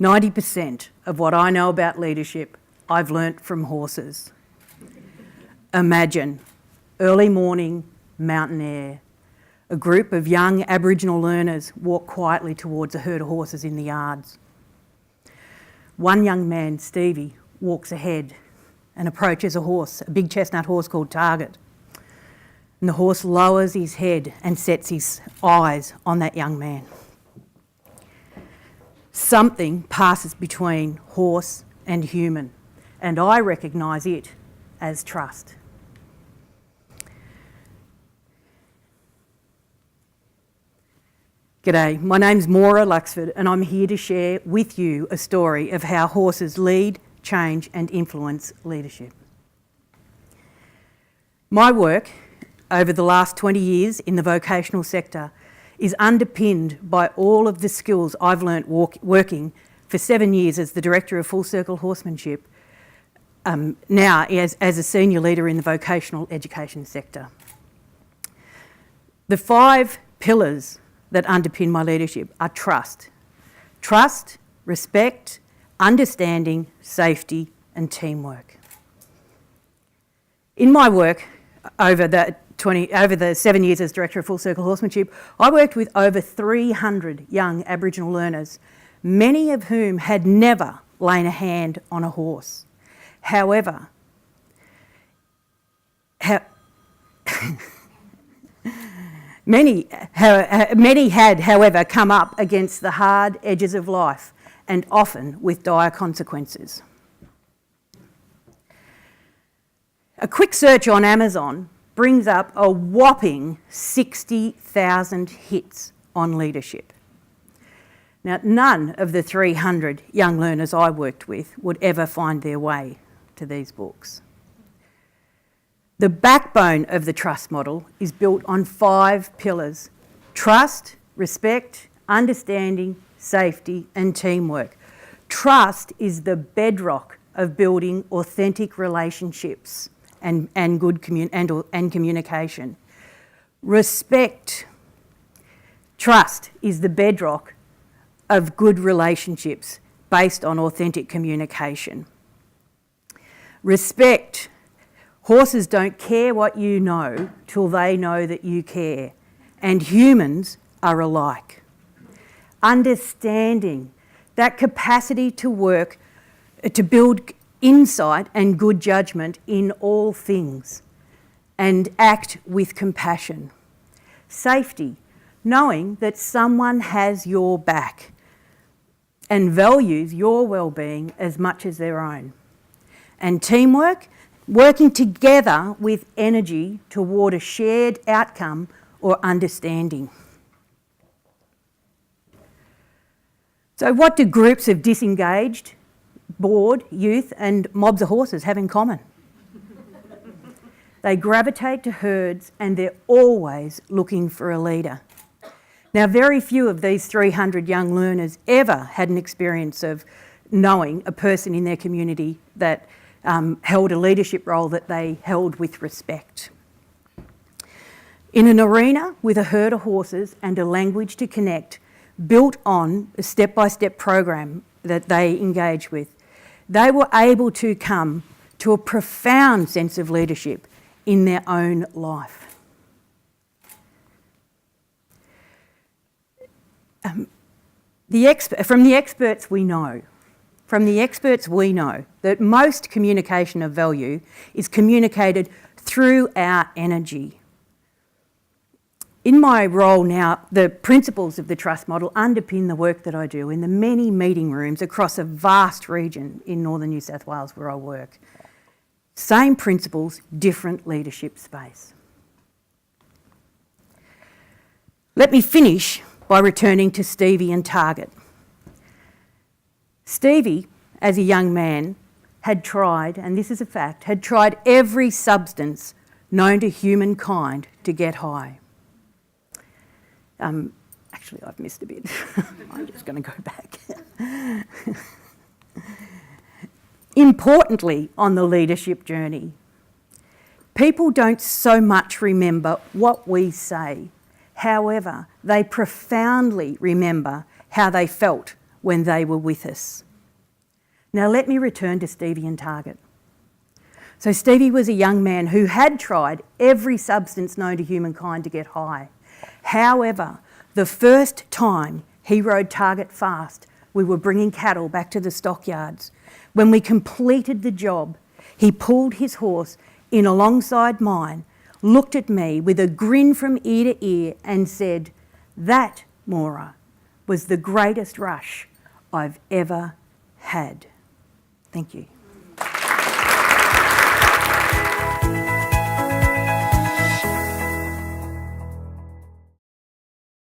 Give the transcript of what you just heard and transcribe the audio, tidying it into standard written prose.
90% of what I know about leadership, I've learnt from horses. Imagine, early morning, mountain air. A group of young Aboriginal learners walk quietly towards a herd of horses in the yards. One young man, Stevie, walks ahead and approaches a horse, a big chestnut horse called Target. And the horse lowers his head and sets his eyes on that young man. Something passes between horse and human, and I recognise it as trust. G'day, my name's Maura Luxford and I'm here to share with you a story of how horses lead, change and influence leadership. My work over the last 20 years in the vocational sector is underpinned by all of the skills I've learnt working for 7 years as the Director of Full Circle Horsemanship, now as a senior leader in the vocational education sector. The 5 pillars that underpin my leadership are trust. Trust, respect, understanding, safety and teamwork. In my work over the 7 years as Director of Full Circle Horsemanship, I worked with over 300 young Aboriginal learners, many of whom had never laid a hand on a horse. However, Many had, however, come up against the hard edges of life and often with dire consequences. A quick search on Amazon brings up a whopping 60,000 hits on leadership. Now, none of the 300 young learners I worked with would ever find their way to these books. The backbone of the trust model is built on 5 pillars: trust, respect, understanding, safety and teamwork. Trust is the bedrock of building authentic relationships and good communication. Trust is the bedrock of good relationships based on authentic communication. Respect. Horses don't care what you know till they know that you care, and humans are alike. Understanding, that capacity to work, to build insight and good judgment in all things, and act with compassion. Safety, knowing that someone has your back and values your well-being as much as their own. And teamwork, working together with energy toward a shared outcome or understanding. So what do groups of disengaged, bored youth and mobs of horses have in common? They gravitate to herds and they're always looking for a leader. Now, very few of these 300 young learners ever had an experience of knowing a person in their community that held a leadership role that they held with respect. In an arena with a herd of horses and a language to connect, built on a step-by-step program that they engage with, they were able to come to a profound sense of leadership in their own life. From the experts we know that most communication of value is communicated through our energy. In my role now, the principles of the trust model underpin the work that I do in the many meeting rooms across a vast region in northern New South Wales where I work. Same principles, different leadership space. Let me finish by returning to Stevie and Target. Stevie, as a young man, had tried, and this is a fact, had tried every substance known to humankind to get high. Actually, I've missed a bit. I'm just going to go back. Importantly, on the leadership journey, people don't so much remember what we say. However, they profoundly remember how they felt when they were with us. Now let me return to Stevie and Target. So Stevie was a young man who had tried every substance known to humankind to get high. However, the first time he rode Target fast, we were bringing cattle back to the stockyards. When we completed the job, he pulled his horse in alongside mine, looked at me with a grin from ear to ear and said, "That, Maura, was the greatest rush I've ever had." Thank you.